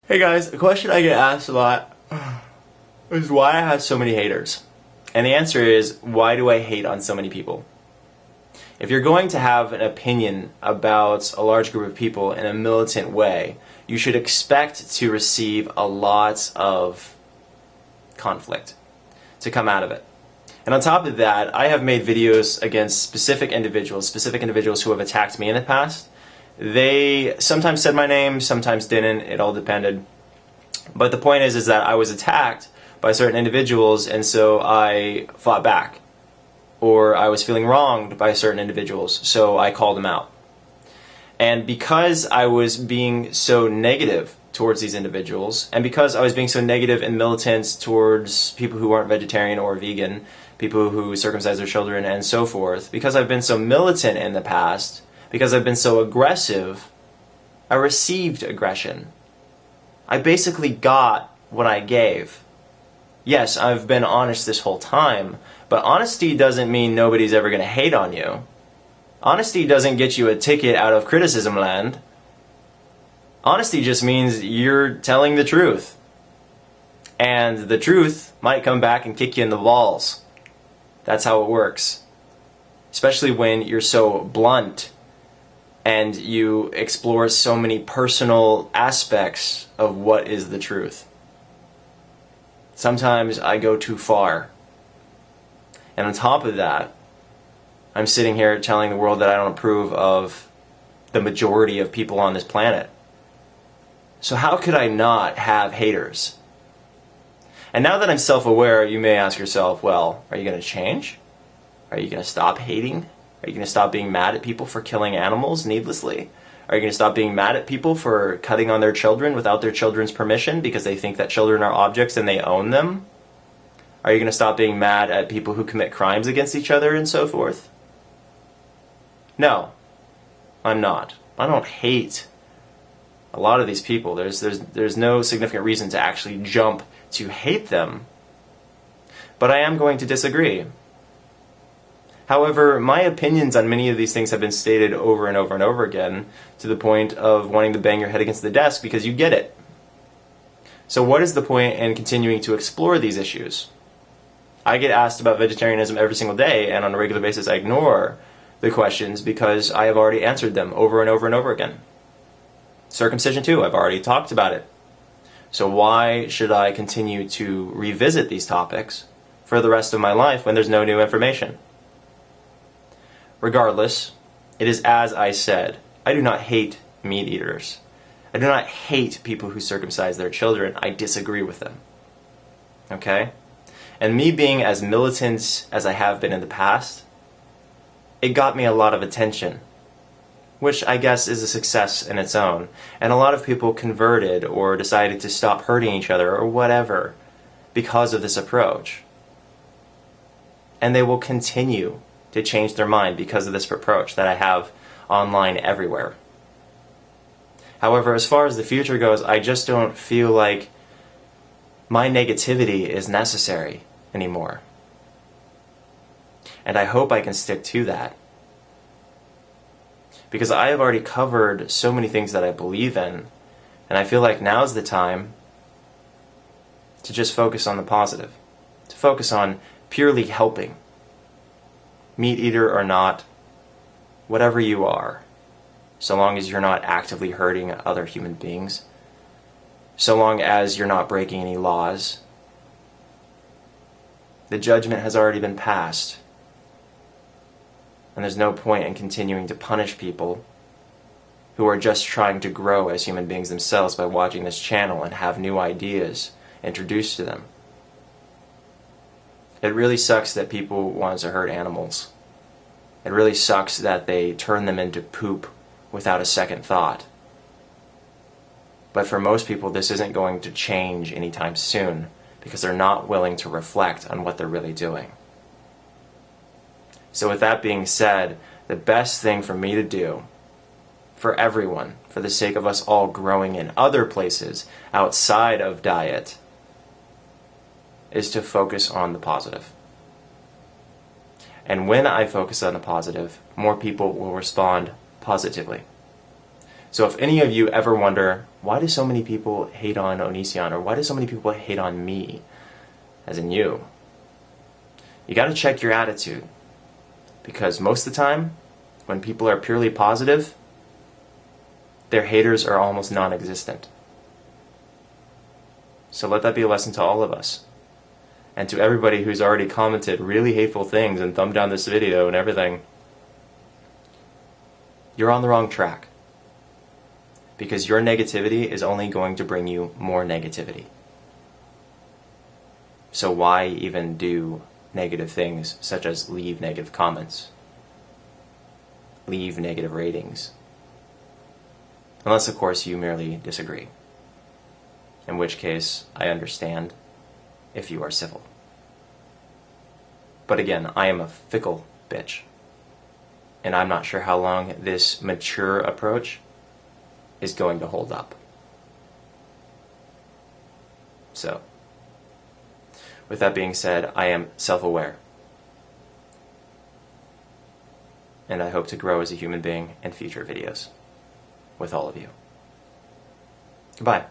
Hey guys, a question I get asked a lot is why I have so many haters. And the answer is, why do I hate on so many people? If you're going to have an opinion about a large group of people in a militant way, you should expect to receive a lot of conflict to come out of it. And on top of that, I have made videos against specific individuals who have attacked me in the past. They sometimes said my name, sometimes didn't, it all depended. But the point is that I was attacked by certain individuals, and so I fought back. Or I was feeling wronged by certain individuals, so I called them out. And because I was being so negative towards these individuals, and because I was being so negative and militant towards people who aren't vegetarian or vegan, people who circumcise their children and so forth, because I've been so militant in the past, because I've been so aggressive, I received aggression. I basically got what I gave. Yes, I've been honest this whole time, but honesty doesn't mean nobody's ever going to hate on you. Honesty doesn't get you a ticket out of criticism land. Honesty just means you're telling the truth. And the truth might come back and kick you in the balls. That's how it works. Especially when you're so blunt and you explore so many personal aspects of what is the truth. Sometimes I go too far. And on top of that, I'm sitting here telling the world that I don't approve of the majority of people on this planet. So how could I not have haters? And now that I'm self-aware, you may ask yourself, well, are you going to change? Are you going to stop hating? Are you going to stop being mad at people for killing animals needlessly? Are you going to stop being mad at people for cutting on their children without their children's permission because they think that children are objects and they own them? Are you going to stop being mad at people who commit crimes against each other and so forth? No, I'm not. I don't hate a lot of these people. There's no significant reason to actually jump to hate them. But I am going to disagree. However, my opinions on many of these things have been stated over and over and over again to the point of wanting to bang your head against the desk because you get it. So what is the point in continuing to explore these issues? I get asked about vegetarianism every single day, and on a regular basis I ignore the questions because I have already answered them over and over and over again. Circumcision too, I've already talked about it. So why should I continue to revisit these topics for the rest of my life when there's no new information? Regardless, it is as I said. I do not hate meat eaters. I do not hate people who circumcise their children. I disagree with them. Okay? And me being as militant as I have been in the past, it got me a lot of attention, which I guess is a success in its own. And a lot of people converted or decided to stop hurting each other or whatever because of this approach. And they will continue to change their mind because of this approach that I have online everywhere. However, as far as the future goes, I just don't feel like my negativity is necessary anymore. And I hope I can stick to that. Because I have already covered so many things that I believe in, and I feel like now's the time to just focus on the positive, to focus on purely helping. Meat eater or not, whatever you are, so long as you're not actively hurting other human beings, so long as you're not breaking any laws, the judgment has already been passed. And there's no point in continuing to punish people who are just trying to grow as human beings themselves by watching this channel and have new ideas introduced to them. It really sucks that people want to hurt animals. It really sucks that they turn them into poop without a second thought. But for most people, this isn't going to change anytime soon because they're not willing to reflect on what they're really doing. So with that being said, the best thing for me to do, for everyone, for the sake of us all growing in other places outside of diet, is to focus on the positive. And when I focus on the positive, more people will respond positively. So if any of you ever wonder, why do so many people hate on Onision, or why do so many people hate on me, as in you gotta check your attitude. Because most of the time, when people are purely positive, their haters are almost non-existent. So let that be a lesson to all of us. And to everybody who's already commented really hateful things and thumbed down this video and everything, you're on the wrong track. Because your negativity is only going to bring you more negativity. So why even do negative things such as leave negative comments, leave negative ratings? Unless, of course, you merely disagree. In which case, I understand if you are civil. But again, I am a fickle bitch. And I'm not sure how long this mature approach is going to hold up. So, with that being said, I am self-aware. And I hope to grow as a human being in future videos with all of you. Goodbye.